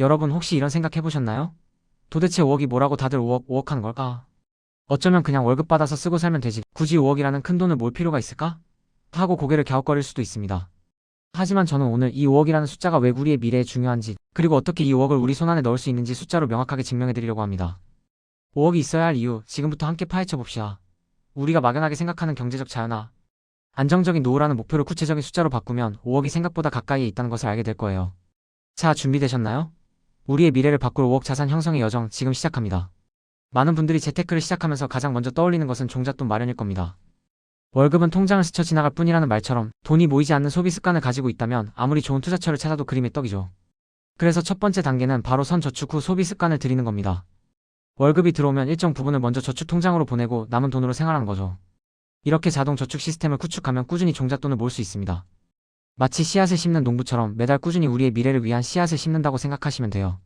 여러분 혹시 이런 생각 해보셨나요? 도대체 5억이 뭐라고 다들 5억, 5억 하는 걸까? 어쩌면 그냥 월급 받아서 쓰고 살면 되지. 굳이 5억이라는 큰 돈을 몰 필요가 있을까? 하고 고개를 갸웃거릴 수도 있습니다. 하지만 저는 오늘 이 5억이라는 숫자가 왜 우리의 미래에 중요한지, 그리고 어떻게 이 5억을 우리 손안에 넣을 수 있는지 숫자로 명확하게 증명해드리려고 합니다. 5억이 있어야 할 이유, 지금부터 함께 파헤쳐봅시다. 우리가 막연하게 생각하는 경제적 자유나 안정적인 노후라는 목표를 구체적인 숫자로 바꾸면 5억이 생각보다 가까이에 있다는 것을 알게 될 거예요. 자, 준비되셨나요? 우리의 미래를 바꿀 5억 자산 형성의 여정 지금 시작합니다. 많은 분들이 재테크를 시작하면서 가장 먼저 떠올리는 것은 종잣돈 마련일 겁니다. 월급은 통장을 스쳐 지나갈 뿐이라는 말처럼 돈이 모이지 않는 소비 습관을 가지고 있다면 아무리 좋은 투자처를 찾아도 그림의 떡이죠. 그래서 첫 번째 단계는 바로 선저축 후 소비 습관을 들이는 겁니다. 월급이 들어오면 일정 부분을 먼저 저축 통장으로 보내고 남은 돈으로 생활하는 거죠. 이렇게 자동 저축 시스템을 구축하면 꾸준히 종잣돈을 모을 수 있습니다. 마치 씨앗을 심는 농부처럼 매달 꾸준히 우리의 미래를 위한 씨앗을 심는다고 생각하시면 돼요.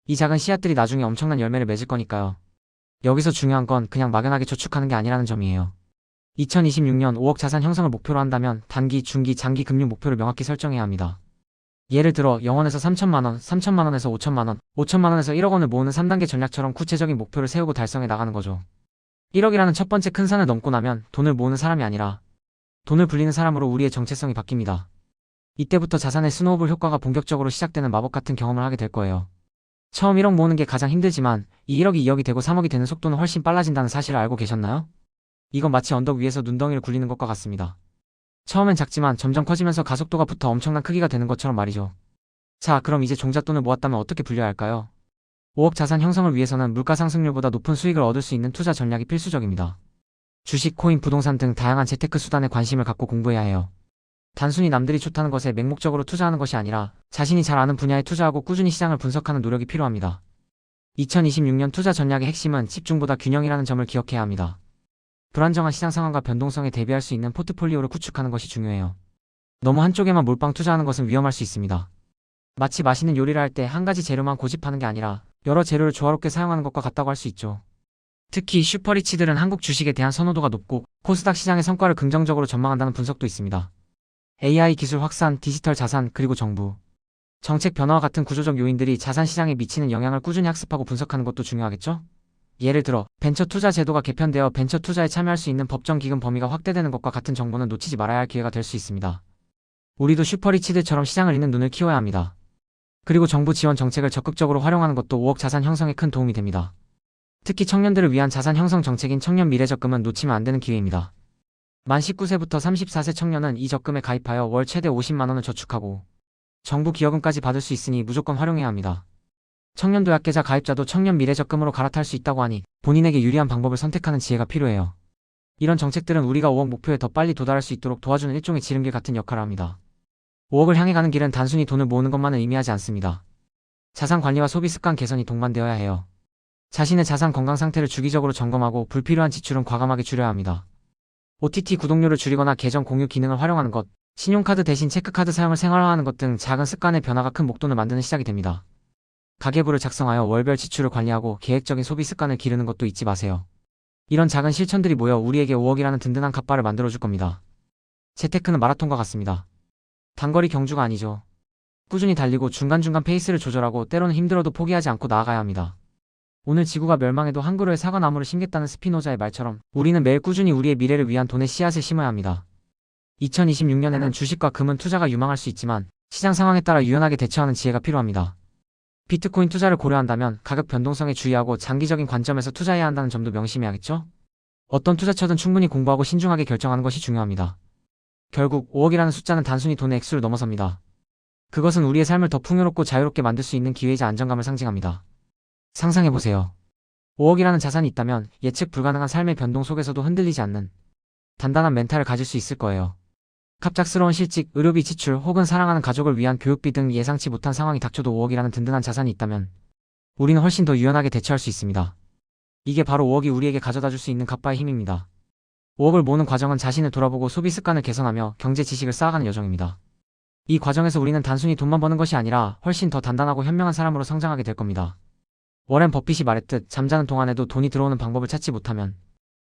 이 작은 씨앗들이 나중에 엄청난 열매를 맺을 거니까요. 여기서 중요한 건 그냥 막연하게 저축하는 게 아니라는 점이에요. 2026년 5억 자산 형성을 목표로 한다면 단기, 중기, 장기 금융 목표를 명확히 설정해야 합니다. 예를 들어 0원에서 3천만원, 3천만원에서 5천만원, 5천만원에서 1억 원을 모으는 3단계 전략처럼 구체적인 목표를 세우고 달성해 나가는 거죠. 1억이라는 첫 번째 큰 산을 넘고 나면 돈을 모으는 사람이 아니라 돈을 불리는 사람으로 우리의 정체성이 바뀝니다. 이때부터 자산의 스노우볼 효과가 본격적으로 시작되는 마법 같은 경험을 하게 될 거예요. 처음 1억 모으는 게 가장 힘들지만 이 1억이 2억이 되고 3억이 되는 속도는 훨씬 빨라진다는 사실을 알고 계셨나요? 이건 마치 언덕 위에서 눈덩이를 굴리는 것과 같습니다. 처음엔 작지만 점점 커지면서 가속도가 붙어 엄청난 크기가 되는 것처럼 말이죠. 자, 그럼 이제 종잣돈을 모았다면 어떻게 분류해야 할까요? 5억 자산 형성을 위해서는 물가 상승률보다 높은 수익을 얻을 수 있는 투자 전략이 필수적입니다. 주식, 코인, 부동산 등 다양한 재테크 수단에 관심을 갖고 공부해야 해요. 단순히 남들이 좋다는 것에 맹목적으로 투자하는 것이 아니라 자신이 잘 아는 분야에 투자하고 꾸준히 시장을 분석하는 노력이 필요합니다. 2026년 투자 전략의 핵심은 집중보다 균형이라는 점을 기억해야 합니다. 불안정한 시장 상황과 변동성에 대비할 수 있는 포트폴리오를 구축하는 것이 중요해요. 너무 한쪽에만 몰빵 투자하는 것은 위험할 수 있습니다. 마치 맛있는 요리를 할 때 한 가지 재료만 고집하는 게 아니라 여러 재료를 조화롭게 사용하는 것과 같다고 할 수 있죠. 특히 슈퍼리치들은 한국 주식에 대한 선호도가 높고 코스닥 시장의 성과를 긍정적으로 전망한다는 분석도 있습니다. AI 기술 확산, 디지털 자산, 그리고 정부, 정책 변화와 같은 구조적 요인들이 자산 시장에 미치는 영향을 꾸준히 학습하고 분석하는 것도 중요하겠죠? 예를 들어 벤처 투자 제도가 개편되어 벤처 투자에 참여할 수 있는 법정 기금 범위가 확대되는 것과 같은 정보는 놓치지 말아야 할 기회가 될 수 있습니다. 우리도 슈퍼리치들처럼 시장을 읽는 눈을 키워야 합니다. 그리고 정부 지원 정책을 적극적으로 활용하는 것도 5억 자산 형성에 큰 도움이 됩니다. 특히 청년들을 위한 자산 형성 정책인 청년 미래 적금은 놓치면 안 되는 기회입니다. 만 19세부터 34세 청년은 이 적금에 가입하여 월 최대 50만 원을 저축하고 정부 기여금까지 받을 수 있으니 무조건 활용해야 합니다. 청년도약계좌 가입자도 청년 미래 적금으로 갈아탈 수 있다고 하니 본인에게 유리한 방법을 선택하는 지혜가 필요해요. 이런 정책들은 우리가 5억 목표에 더 빨리 도달할 수 있도록 도와주는 일종의 지름길 같은 역할을 합니다. 5억을 향해 가는 길은 단순히 돈을 모으는 것만은 의미하지 않습니다. 자산 관리와 소비 습관 개선이 동반되어야 해요. 자신의 자산 건강 상태를 주기적으로 점검하고 불필요한 지출은 과감하게 줄여야 합니다. OTT 구독료를 줄이거나 계정 공유 기능을 활용하는 것, 신용카드 대신 체크카드 사용을 생활화하는 것 등 작은 습관의 변화가 큰 목돈을 만드는 시작이 됩니다. 가계부를 작성하여 월별 지출을 관리하고 계획적인 소비 습관을 기르는 것도 잊지 마세요. 이런 작은 실천들이 모여 우리에게 5억이라는 든든한 갓바를 만들어줄 겁니다. 재테크는 마라톤과 같습니다. 단거리 경주가 아니죠. 꾸준히 달리고 중간중간 페이스를 조절하고 때로는 힘들어도 포기하지 않고 나아가야 합니다. 오늘 지구가 멸망해도 한 그루의 사과나무를 심겠다는 스피노자의 말처럼 우리는 매일 꾸준히 우리의 미래를 위한 돈의 씨앗을 심어야 합니다. 2026년에는 주식과 금은 투자가 유망할 수 있지만 시장 상황에 따라 유연하게 대처하는 지혜가 필요합니다. 비트코인 투자를 고려한다면 가격 변동성에 주의하고 장기적인 관점에서 투자해야 한다는 점도 명심해야겠죠? 어떤 투자처든 충분히 공부하고 신중하게 결정하는 것이 중요합니다. 결국 5억이라는 숫자는 단순히 돈의 액수를 넘어섭니다. 그것은 우리의 삶을 더 풍요롭고 자유롭게 만들 수 있는 기회이자 안정감을 상징합니다. 상상해보세요. 5억이라는 자산이 있다면 예측 불가능한 삶의 변동 속에서도 흔들리지 않는 단단한 멘탈을 가질 수 있을 거예요. 갑작스러운 실직, 의료비 지출 혹은 사랑하는 가족을 위한 교육비 등 예상치 못한 상황이 닥쳐도 5억이라는 든든한 자산이 있다면 우리는 훨씬 더 유연하게 대처할 수 있습니다. 이게 바로 5억이 우리에게 가져다 줄 수 있는 갓바의 힘입니다. 5억을 모으는 과정은 자신을 돌아보고 소비 습관을 개선하며 경제 지식을 쌓아가는 여정입니다. 이 과정에서 우리는 단순히 돈만 버는 것이 아니라 훨씬 더 단단하고 현명한 사람으로 성장하게 될 겁니다. 워렌 버핏이 말했듯 잠자는 동안에도 돈이 들어오는 방법을 찾지 못하면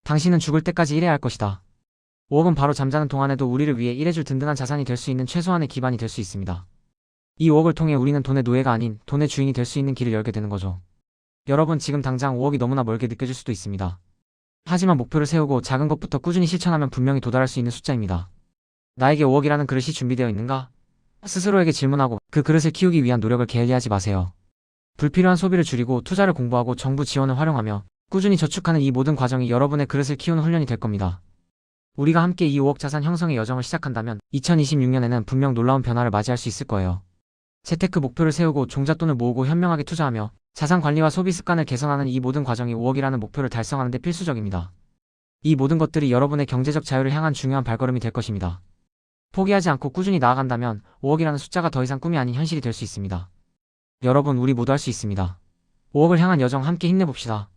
당신은 죽을 때까지 일해야 할 것이다. 5억은 바로 잠자는 동안에도 우리를 위해 일해줄 든든한 자산이 될 수 있는 최소한의 기반이 될 수 있습니다. 이 5억을 통해 우리는 돈의 노예가 아닌 돈의 주인이 될 수 있는 길을 열게 되는 거죠. 여러분 지금 당장 5억이 너무나 멀게 느껴질 수도 있습니다. 하지만 목표를 세우고 작은 것부터 꾸준히 실천하면 분명히 도달할 수 있는 숫자입니다. 나에게 5억이라는 그릇이 준비되어 있는가? 스스로에게 질문하고 그 그릇을 키우기 위한 노력을 게을리하지 마세요. 불필요한 소비를 줄이고 투자를 공부하고 정부 지원을 활용하며 꾸준히 저축하는 이 모든 과정이 여러분의 그릇을 키우는 훈련이 될 겁니다. 우리가 함께 이 5억 자산 형성의 여정을 시작한다면 2026년에는 분명 놀라운 변화를 맞이할 수 있을 거예요. 재테크 목표를 세우고 종잣돈을 모으고 현명하게 투자하며 자산 관리와 소비 습관을 개선하는 이 모든 과정이 5억이라는 목표를 달성하는 데 필수적입니다. 이 모든 것들이 여러분의 경제적 자유를 향한 중요한 발걸음이 될 것입니다. 포기하지 않고 꾸준히 나아간다면 5억이라는 숫자가 더 이상 꿈이 아닌 현실이 될 수 있습니다. 여러분, 우리 모두 할 수 있습니다. 5억을 향한 여정 함께 힘내봅시다.